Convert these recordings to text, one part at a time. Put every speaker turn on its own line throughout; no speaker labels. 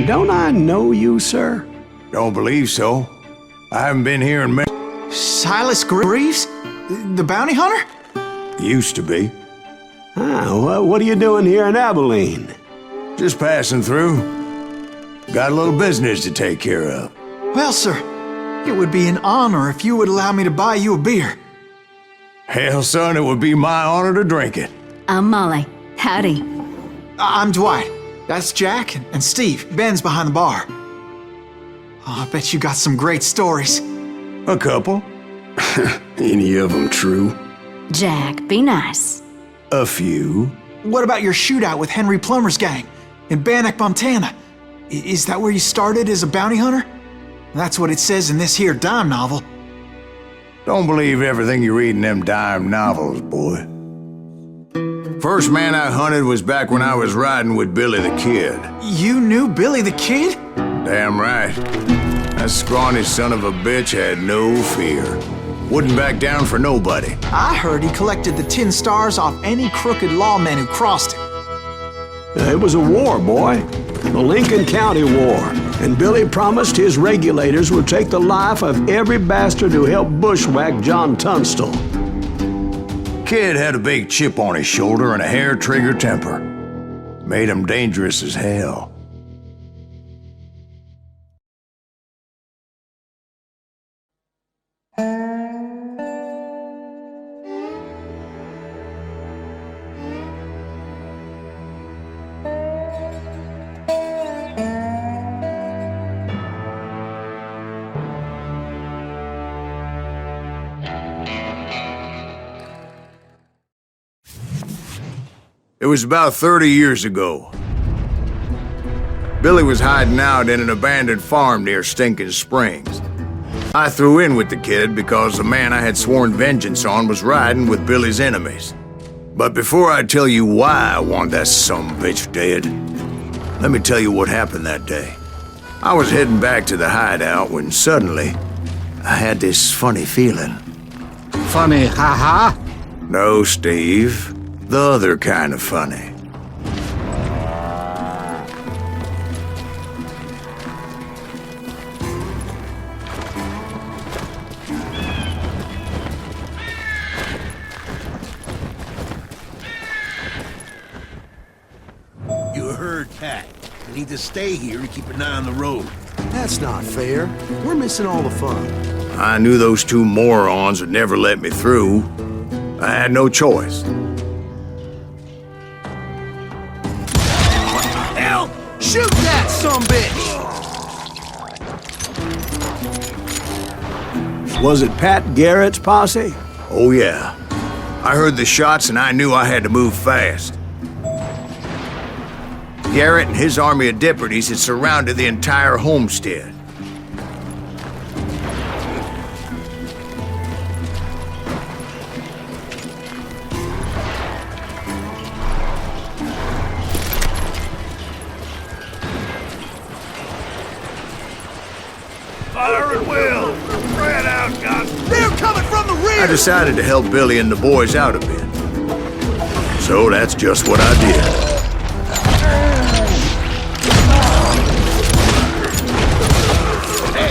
don't I know you, sir?
Don't believe so. I haven't been here in many...
Silas Greaves? The bounty hunter?
Used to be.
Ah, what are you doing here in Abilene?
Just passing through. Got a little business to take care of.
Well, sir, it would be an honor if you would allow me to buy you a beer.
Hell, son, it would be my honor to drink it.
I'm Molly. Howdy.
I'm Dwight. That's Jack and Steve. Ben's behind the bar. Oh, I bet you got some great stories.
A couple.
Any of them true?
Jack, be nice.
A few.
What about your shootout with Henry Plummer's gang in Bannock, Montana? Is that where you started as a bounty hunter? That's what it says in this here dime novel.
Don't believe everything you read in them dime novels, boy. First man I hunted was back when I was riding with Billy the Kid.
You knew Billy the Kid?
Damn right. That scrawny son of a bitch had no fear. Wouldn't back down for nobody.
I heard he collected the 10 stars off any crooked lawman who crossed him.
It was a war, boy. The Lincoln County War. And Billy promised his regulators would take the life of every bastard who helped bushwhack John Tunstall.
Kid had a big chip on his shoulder and a hair-trigger temper. Made him dangerous as hell. It was about 30 years ago. Billy was hiding out in an abandoned farm near Stinking Springs. I threw in with the kid because the man I had sworn vengeance on was riding with Billy's enemies. But before I tell you why I want that sumbitch dead, let me tell you what happened that day. I was heading back to the hideout when suddenly I had this funny feeling.
Funny, haha?
No, Steve. The other kind of funny.
You heard Pat. You need to stay here and keep an eye on the road.
That's not fair. We're missing all the fun.
I knew those two morons would never let me through. I had no choice.
Hell! Shoot that sumbitch!
Was it Pat Garrett's posse?
Oh yeah. I heard the shots and I knew I had to move fast. Garrett and his army of deputies had surrounded the entire homestead.
Fire at will! Spread out, God!
They're coming from the rear!
I decided to help Billy and the boys out a bit. So that's just what I did.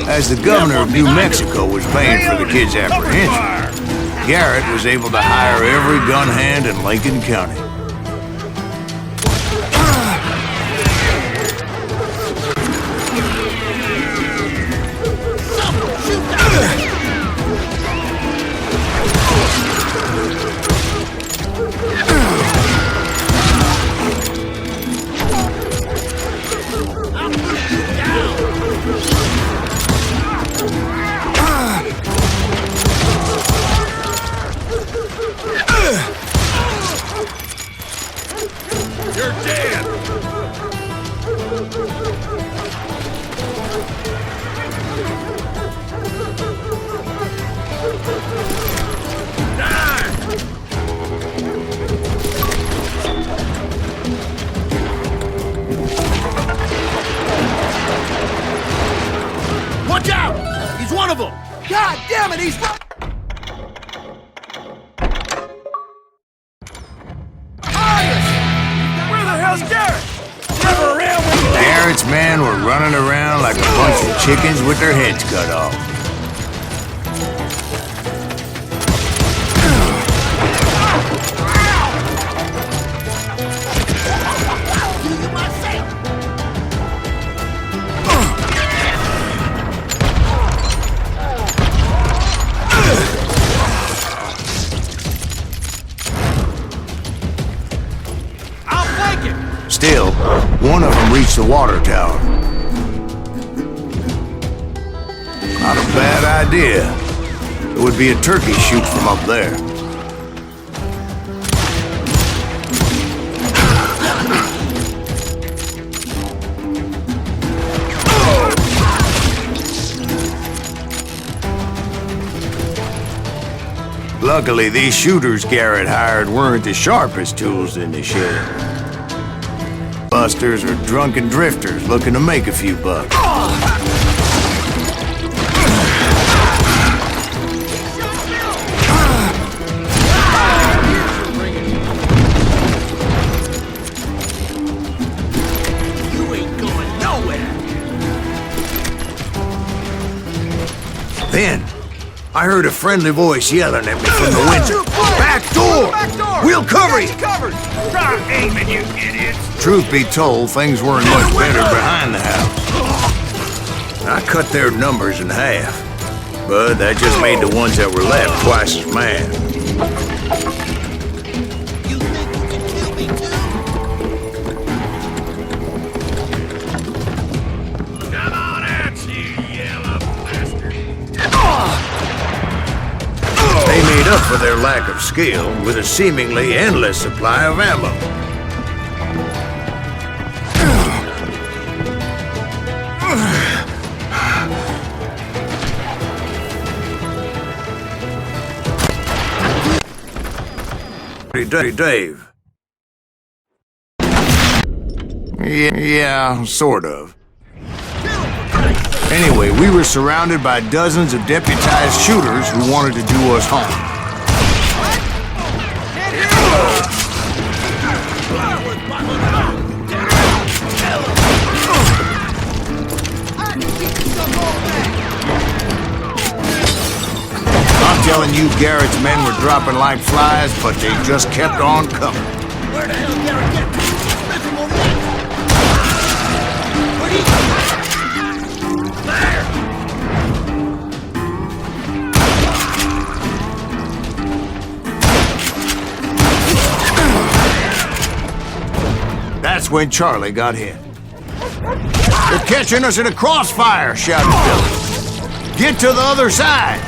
As the governor of New Mexico was paying for the kid's apprehension, Garrett was able to hire every gun hand in Lincoln County.
You're dead!
Watch out! He's one of them! God damn it, he's...
Where the hell's Garrett? Never around when
Garrett's men were chickens with their heads cut off. Still, one of them reached the water tower. Not a bad idea. It would be a turkey shoot from up there. Luckily, these shooters Garrett hired weren't the sharpest tools in the shed. Busters or drunken drifters looking to make a few bucks.
You ain't going nowhere.
Then, I heard a friendly voice yelling at me from the window. Back door! We'll cover you!
Stop aiming, you idiots!
Truth be told, things weren't much better behind the house. I cut their numbers in half, but that just made the ones that were left twice as mad.
You think you can kill me too? Come on out, you yellow bastard!
They made up for their lack of skill with a seemingly endless supply of ammo. Dave. Yeah, sort of. Anyway, we were surrounded by dozens of deputized shooters who wanted to do us harm. I'm telling you, Garrett's men were dropping like flies, but they just kept on coming.
Where the hell Garrett get to? Nothing over there. Where'd he go? There!
That's when Charlie got hit. They're catching us in a crossfire, shouted Billy. Get to the other side!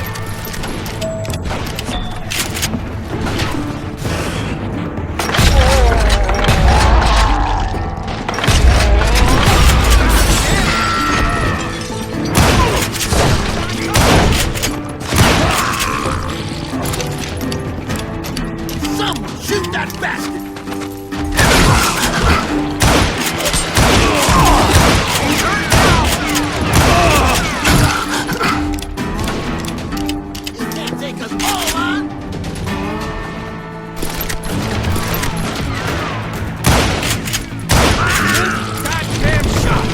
Someone shoot that bastard! You can't take us all on! Goddamn shot!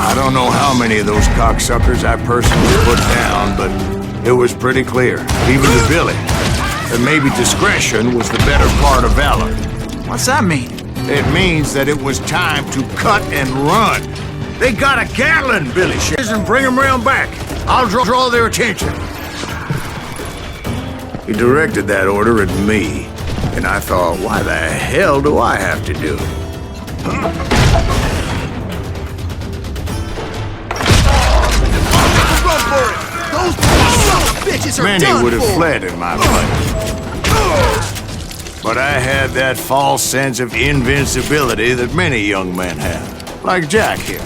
I don't know how many of those cocksuckers I personally put down, but it was pretty clear, even to Billy, that maybe discretion was the better part of valor.
What's that mean?
It means that it was time to cut and run. They got a Gatling, Billy says, and bring them round back. I'll draw their attention. He directed that order at me, and I thought, why the hell do I have to do it?
Run for it! Those son of bitches are
Many
done
would have
for!
fled in my place. But I had that false sense of invincibility that many young men have. Like Jack here.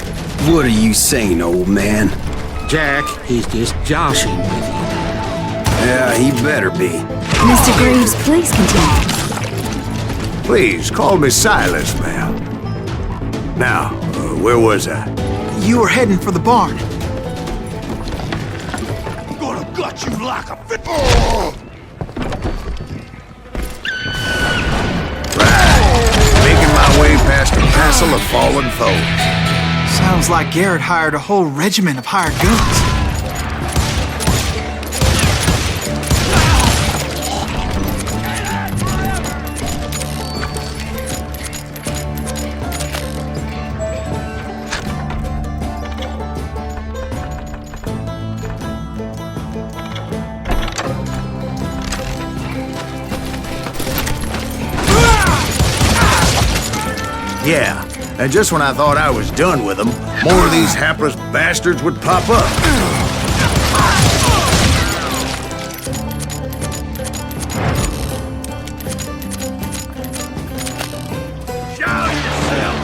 What are you saying, old man?
Jack, he's just joshing with you.
Yeah, he better be.
Mr. Greaves, please continue.
Please, call me Silas, ma'am. Now, where was I?
You were heading for the barn.
Watch you like a fit.
Making my way past a castle of fallen foes.
Sounds like Garrett hired a whole regiment of hired guns.
Yeah, and just when I thought I was done with them, more of these hapless bastards would pop up.
Shout yourself.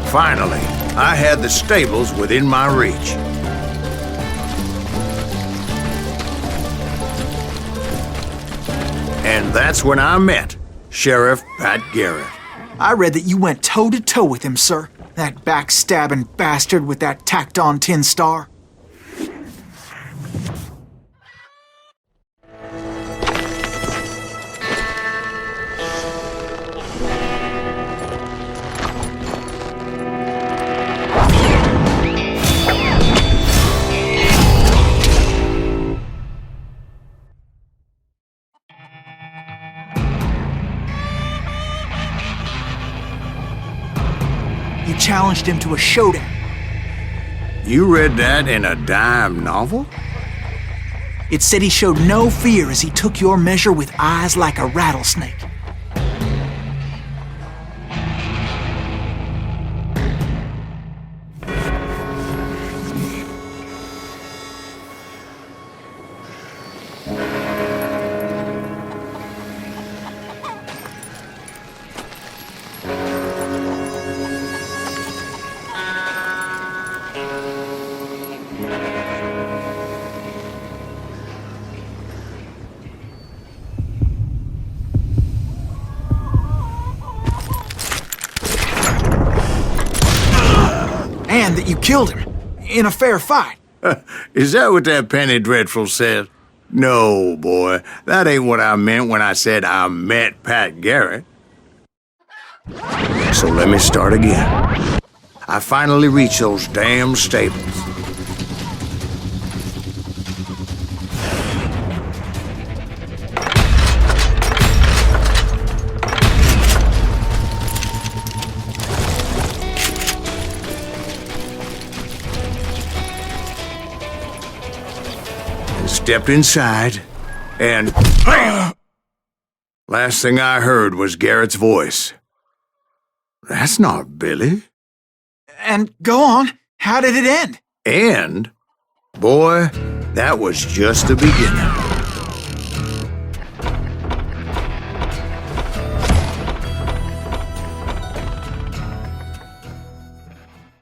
Finally, I had the stables within my reach. And that's when I met Sheriff Pat Garrett.
I read that you went toe-to-toe with him, sir. That backstabbing bastard with that tacked-on tin star. You challenged him to a showdown.
You read that in a dime novel?
It said he showed no fear as he took your measure with eyes like a rattlesnake. And that you killed him in a fair fight.
Is that what that penny dreadful said? No, boy, that ain't what I meant when I said I met Pat Garrett. So let me start again. I finally reached those damn stables. Stepped inside, and last thing I heard was Garrett's voice. That's not Billy.
And go on, how did it end?
And, boy, that was just the beginning.